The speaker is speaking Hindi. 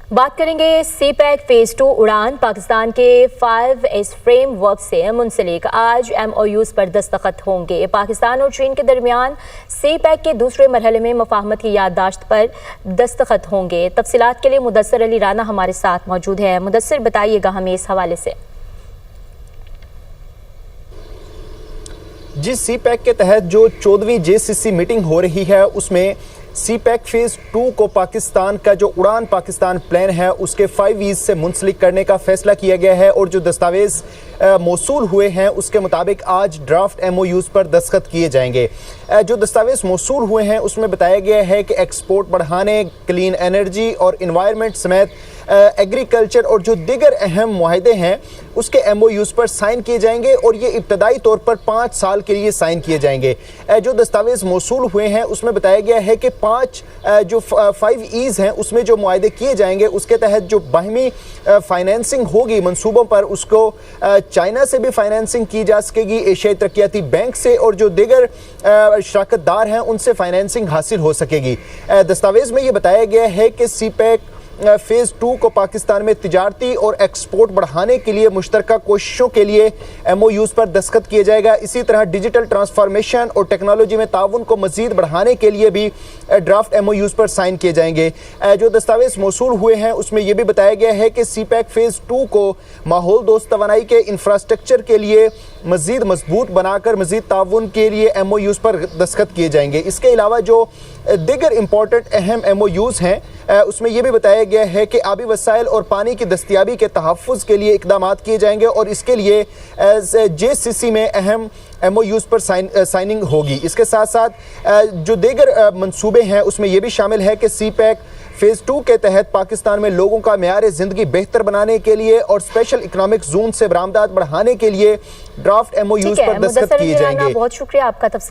बात करेंगे सी पैक फेज 2 उड़ान। पाकिस्तान के 5S फ्रेमवर्क से मुंसलिक आज MOUs पर दस्तखत होंगे। पाकिस्तान और चीन के दरमियान सी पैक के दूसरे मरहले में मुफाहमत की याददाश्त पर दस्तखत होंगे। तफसीलात के लिए मुदस्सिर अली राना हमारे साथ मौजूद है। मुदस्सिर, बताइएगा हमें इस हवाले से। जी, सी पैक के तहत जो 14वीं JCC मीटिंग हो रही है उसमें सी पैक फेज 2 को पाकिस्तान का जो उड़ान पाकिस्तान प्लान है उसके 5E's से मुंसलिक करने का फैसला किया गया है और जो दस्तावेज मौसूल हुए हैं उसके मुताबिक आज ड्राफ्ट MOUs पर दस्तखत किए जाएंगे। जो दस्तावेज मौसूल हुए हैं उसमें बताया गया है कि एक्सपोर्ट बढ़ाने, क्लीन एनर्जी और इन्वायरमेंट समेत एग्रीकल्चर और जो दीगर अहम मुआहदे हैं उसके MOUs पर साइन किए जाएंगे और ये इब्तदाई तौर पर 5 साल के लिए साइन किए जाएंगे। जो दस्तावेज मौसूल हुए हैं उसमें बताया गया है कि 5 हैं उसमें जो मुआहदे किए जाएंगे उसके तहत जो बाहमी फाइनेंसिंग होगी मंसूबों पर उसको चाइना से भी फाइनेंसिंग की जा सकेगी, एशियाई तरक्याती बैंक से और जो दीगर शराकतदार हैं उनसे फाइनेंसिंग हासिल हो सकेगी। दस्तावेज में ये बताया गया है कि सी पैक फेज 2 को पाकिस्तान में तिजारती और एक्सपोर्ट बढ़ाने के लिए मुश्तरका कोशिशों के लिए MOUs पर दस्तखत किया जाएगा। इसी तरह डिजिटल ट्रांसफॉर्मेशन और टेक्नोलॉजी में ताउन को मजीद बढ़ाने के लिए भी ड्राफ्ट MOUs पर साइन किए जाएंगे। जो दस्तावेज मौसूल हुए हैं उसमें यह भी बताया गया है कि सी पैक फेज 2 को माहौल दोस्त तवानाई के इंफ्रास्ट्रक्चर के लिए मजीद मजबूत बनाकर मजीद ताउन के लिए MOUs पर दस्तखत किए जाएंगे। इसके अलावा जो दीगर इंपॉर्टेंट अहम MOUs हैं उसमें यह भी बताया गया है कि आबी वसाइल और पानी की दस्तियाबी के तहफ़्फ़ुज़ के लिए इक़दाम किए जाएंगे और इसके लिए JCC में अहम MOUs पर साइनिंग होगी। इसके साथ साथ जो दीगर मंसूबे हैं उसमें यह भी शामिल है कि सी पैक फेज 2 के तहत पाकिस्तान में लोगों का मेयार ज़िंदगी बेहतर बनाने के लिए और स्पेशल इकनॉमिक जोन से बरामदात बढ़ाने के लिए ड्राफ्ट MOUs पर दस्तखत किए जाएंगे। बहुत शुक्रिया आपका तफसील।